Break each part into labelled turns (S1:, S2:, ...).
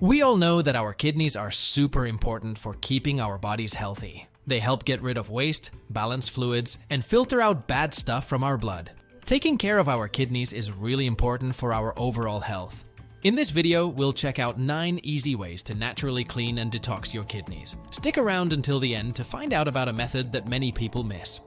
S1: We all know that our kidneys are super important for keeping our bodies healthy. They help get rid of waste, balance fluids, and filter out bad stuff from our blood. Taking care of our kidneys is really important for our overall health. In this video, we'll check out 9 easy ways to naturally clean and detox your kidneys. Stick around until the end to find out about a method that many people miss.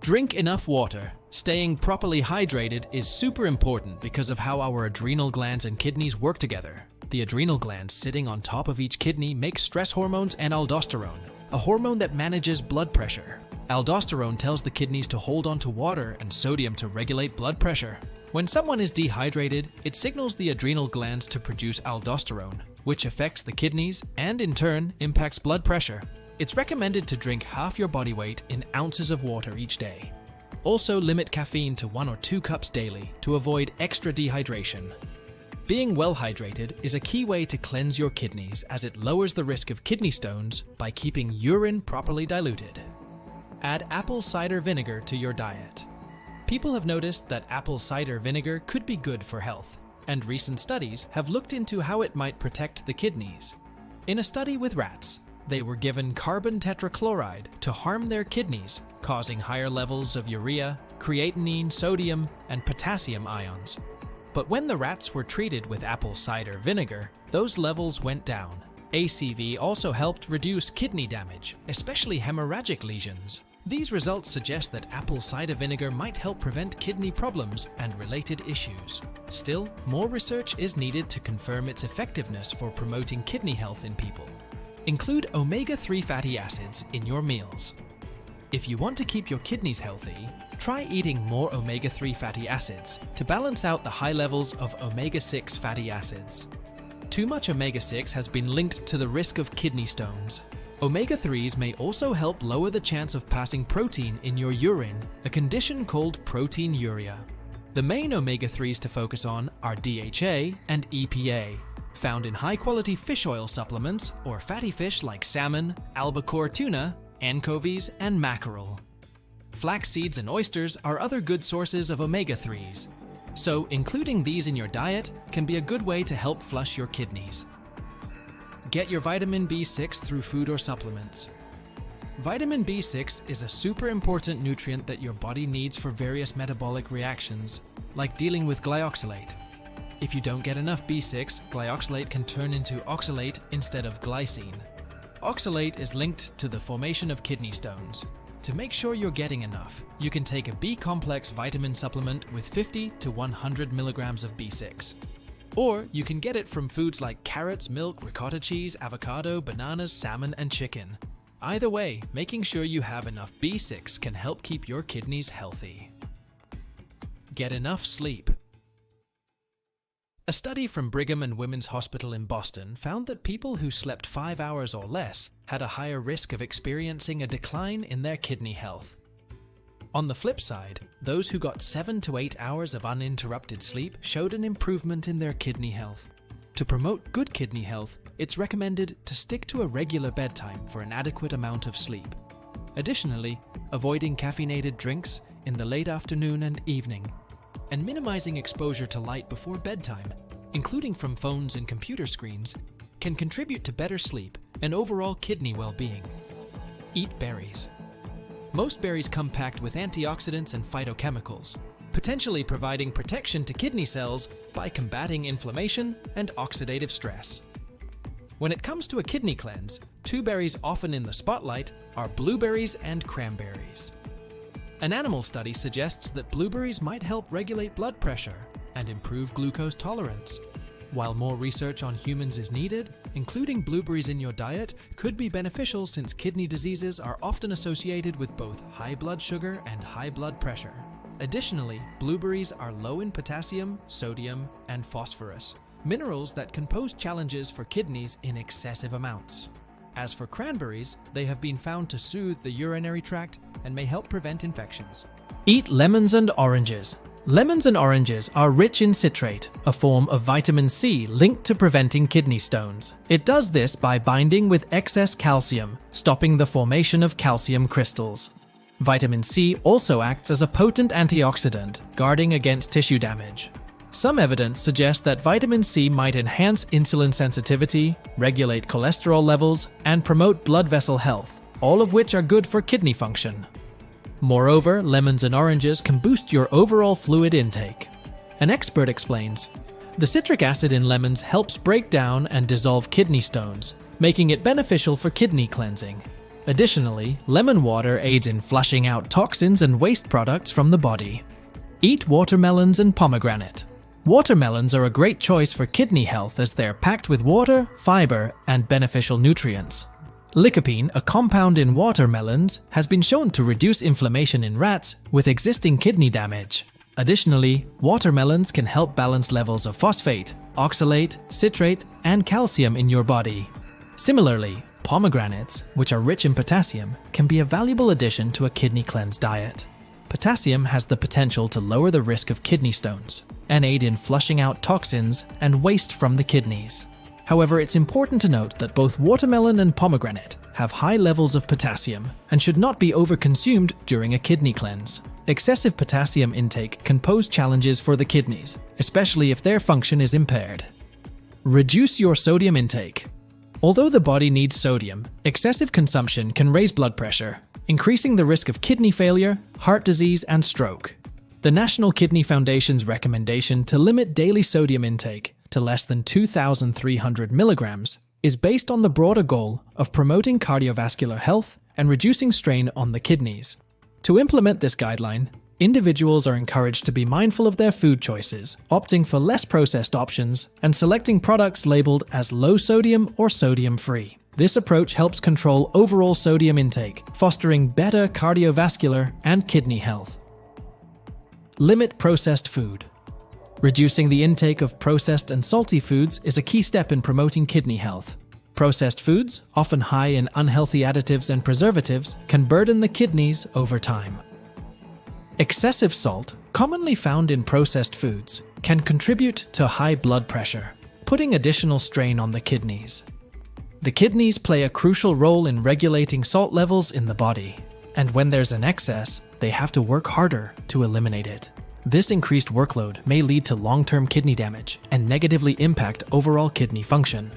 S1: Drink enough water. Staying properly hydrated is super important because of how our adrenal glands and kidneys work together. The adrenal glands sitting on top of each kidney make stress hormones and aldosterone, a hormone that manages blood pressure. Aldosterone tells the kidneys to hold on to water and sodium to regulate blood pressure. When someone is dehydrated, it signals the adrenal glands to produce aldosterone, which affects the kidneys and in turn impacts blood pressure. It's recommended to drink half your body weight in ounces of water each day. Also limit caffeine to 1 or 2 cups daily to avoid extra dehydration. Being well hydrated is a key way to cleanse your kidneys as it lowers the risk of kidney stones by keeping urine properly diluted. Add apple cider vinegar to your diet. People have noticed that apple cider vinegar could be good for health, and recent studies have looked into how it might protect the kidneys. In a study with rats, they were given carbon tetrachloride to harm their kidneys, causing higher levels of urea, creatinine, sodium, and potassium ions. But when the rats were treated with apple cider vinegar, those levels went down. ACV also helped reduce kidney damage, especially hemorrhagic lesions. These results suggest that apple cider vinegar might help prevent kidney problems and related issues. Still, more research is needed to confirm its effectiveness for promoting kidney health in people. Include omega-3 fatty acids in your meals. If you want to keep your kidneys healthy, try eating more omega-3 fatty acids to balance out the high levels of omega-6 fatty acids. Too much omega-6 has been linked to the risk of kidney stones. Omega-3s may also help lower the chance of passing protein in your urine, a condition called proteinuria. The main omega-3s to focus on are DHA and EPA, found in high-quality fish oil supplements or fatty fish like salmon, albacore tuna, anchovies, and mackerel. Flax seeds and oysters are other good sources of omega-3s, so including these in your diet can be a good way to help flush your kidneys. Get your vitamin B6 through food or supplements. Vitamin B6 is a super important nutrient that your body needs for various metabolic reactions, like dealing with glyoxylate. If you don't get enough B6, glyoxylate can turn into oxalate instead of glycine. Oxalate is linked to the formation of kidney stones. To make sure you're getting enough, you can take a B-complex vitamin supplement with 50 to 100 milligrams of B6. Or you can get it from foods like carrots, milk, ricotta cheese, avocado, bananas, salmon, and chicken. Either way, making sure you have enough B6 can help keep your kidneys healthy. Get enough sleep. A study from Brigham and Women's Hospital in Boston found that people who slept 5 hours or less had a higher risk of experiencing a decline in their kidney health. On the flip side, those who got 7 to 8 hours of uninterrupted sleep showed an improvement in their kidney health. To promote good kidney health, it's recommended to stick to a regular bedtime for an adequate amount of sleep. Additionally, avoiding caffeinated drinks in the late afternoon and evening, and minimizing exposure to light before bedtime, including from phones and computer screens, can contribute to better sleep and overall kidney well-being. Eat berries. Most berries come packed with antioxidants and phytochemicals, potentially providing protection to kidney cells by combating inflammation and oxidative stress. When it comes to a kidney cleanse, 2 berries often in the spotlight are blueberries and cranberries. An animal study suggests that blueberries might help regulate blood pressure and improve glucose tolerance. While more research on humans is needed, including blueberries in your diet could be beneficial since kidney diseases are often associated with both high blood sugar and high blood pressure. Additionally, blueberries are low in potassium, sodium, and phosphorus, minerals that can pose challenges for kidneys in excessive amounts. As for cranberries, they have been found to soothe the urinary tract and may help prevent infections. Eat lemons and oranges. Lemons and oranges are rich in citrate, a form of vitamin C linked to preventing kidney stones. It does this by binding with excess calcium, stopping the formation of calcium crystals. Vitamin C also acts as a potent antioxidant, guarding against tissue damage. Some evidence suggests that vitamin C might enhance insulin sensitivity, regulate cholesterol levels, and promote blood vessel health, all of which are good for kidney function. Moreover, lemons and oranges can boost your overall fluid intake. An expert explains, the citric acid in lemons helps break down and dissolve kidney stones, making it beneficial for kidney cleansing. Additionally, lemon water aids in flushing out toxins and waste products from the body. Eat watermelons and pomegranate. Watermelons are a great choice for kidney health as they're packed with water, fiber, and beneficial nutrients. Lycopene, a compound in watermelons, has been shown to reduce inflammation in rats with existing kidney damage. Additionally, watermelons can help balance levels of phosphate, oxalate, citrate, and calcium in your body. Similarly, pomegranates, which are rich in potassium, can be a valuable addition to a kidney cleanse diet. Potassium has the potential to lower the risk of kidney stones and aid in flushing out toxins and waste from the kidneys. However, it's important to note that both watermelon and pomegranate have high levels of potassium and should not be overconsumed during a kidney cleanse. Excessive potassium intake can pose challenges for the kidneys, especially if their function is impaired. Reduce your sodium intake. Although the body needs sodium, excessive consumption can raise blood pressure, increasing the risk of kidney failure, heart disease, and stroke. The National Kidney Foundation's recommendation to limit daily sodium intake to less than 2,300 milligrams is based on the broader goal of promoting cardiovascular health and reducing strain on the kidneys. To implement this guideline, individuals are encouraged to be mindful of their food choices, opting for less processed options and selecting products labeled as low sodium or sodium-free. This approach helps control overall sodium intake, fostering better cardiovascular and kidney health. Limit processed food. Reducing the intake of processed and salty foods is a key step in promoting kidney health. Processed foods, often high in unhealthy additives and preservatives, can burden the kidneys over time. Excessive salt, commonly found in processed foods, can contribute to high blood pressure, putting additional strain on the kidneys. The kidneys play a crucial role in regulating salt levels in the body, and when there's an excess, they have to work harder to eliminate it. This increased workload may lead to long-term kidney damage and negatively impact overall kidney function.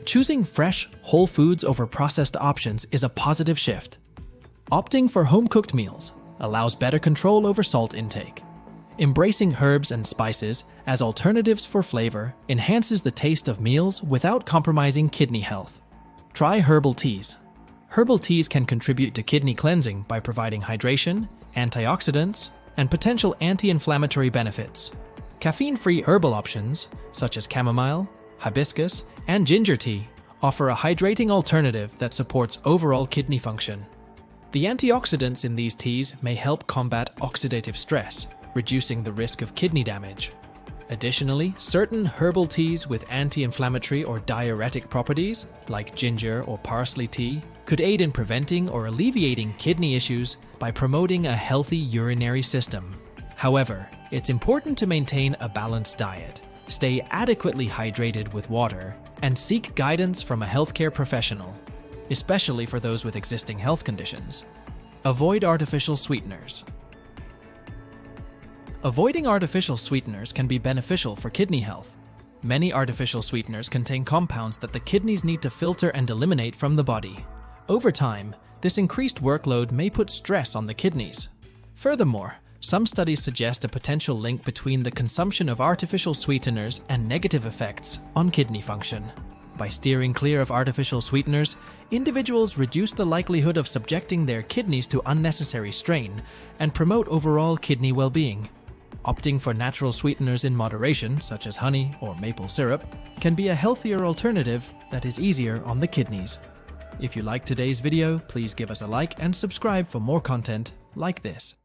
S1: Choosing fresh, whole foods over processed options is a positive shift. Opting for home-cooked meals allows better control over salt intake. Embracing herbs and spices as alternatives for flavor enhances the taste of meals without compromising kidney health. Try herbal teas. Herbal teas can contribute to kidney cleansing by providing hydration, antioxidants, and potential anti-inflammatory benefits. Caffeine-free herbal options, such as chamomile, hibiscus, and ginger tea, offer a hydrating alternative that supports overall kidney function. The antioxidants in these teas may help combat oxidative stress, reducing the risk of kidney damage. Additionally, certain herbal teas with anti-inflammatory or diuretic properties, like ginger or parsley tea, could aid in preventing or alleviating kidney issues by promoting a healthy urinary system. However, it's important to maintain a balanced diet, stay adequately hydrated with water, and seek guidance from a healthcare professional, especially for those with existing health conditions. Avoid artificial sweeteners. Avoiding artificial sweeteners can be beneficial for kidney health. Many artificial sweeteners contain compounds that the kidneys need to filter and eliminate from the body. Over time, this increased workload may put stress on the kidneys. Furthermore, some studies suggest a potential link between the consumption of artificial sweeteners and negative effects on kidney function. By steering clear of artificial sweeteners, individuals reduce the likelihood of subjecting their kidneys to unnecessary strain and promote overall kidney well-being. Opting for natural sweeteners in moderation, such as honey or maple syrup, can be a healthier alternative that is easier on the kidneys. If you liked today's video, please give us a like and subscribe for more content like this.